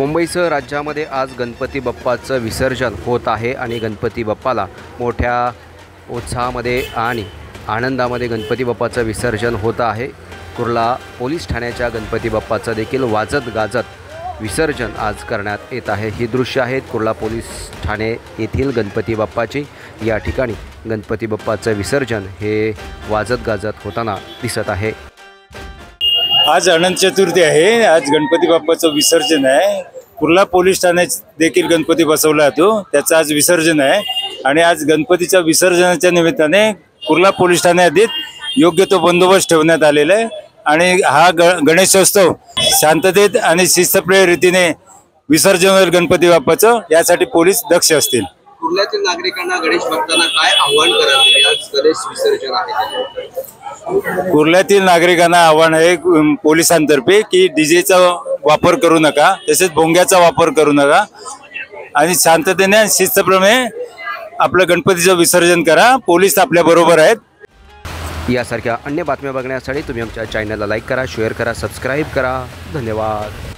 मुंबईसह राज्यामध्ये आज गणपती बाप्पाचं विसर्जन होत आहे आणि गणपती बाप्पाला मोठ्या उत्साहामध्ये आणि आनंदामध्ये गणपती बाप्पाचं विसर्जन होत आहे। कुर्ला पोलीस ठाण्याच्या गणपती बाप्पाचं देखील वाजत गाजत विसर्जन आज करण्यात येत आहे। ही दृश्य आहेत कुर्ला पोलीस ठाणे येथील गणपती बाप्पाची। या ठिकाणी गणपती बाप्पाचं विसर्जन हे वाजत गाजत होताना दिसत आहे। आज अनंत चतुर्थी आहे। आज गणपती बाप्पाचं विसर्जन आहे। कुर्ला पोलीस ठाण्यात देखील गणपती बसवला जातो, त्याचं आज विसर्जन आहे। आणि आज गणपतीच्या विसर्जनाच्या निमित्ताने कुर्ला पोलीस ठाण्यात योग्य तो बंदोबस्त ठेवण्यात आलेला आहे। आणि हा गणेशोत्सव शांततेत आणि शिस्तप्रिय रीतीने विसर्जन होईल गणपती बाप्पाचं, यासाठी पोलीस दक्ष असतील। कुर्ल्यातील नागरिकांना गणेश भक्तांना काय आव्हान कराल आज गणेश विसर्जन आहे? कुर्ल्यातील नागरिकांना आव्हान आहे पोलिसांतर्फे की डीजेचा वापर करू नका, तसेच भोंग्याचा वापर करू नका आणि शांततेने शिस्तप्रमाणे आपलं गणपतीचं विसर्जन करा। पोलीस आपल्या बरोबर आहेत। यासारख्या अन्य बातम्या बघण्यासाठी तुम्ही आमच्या चॅनलला लाईक करा, शेअर करा, सबस्क्राईब करा। धन्यवाद।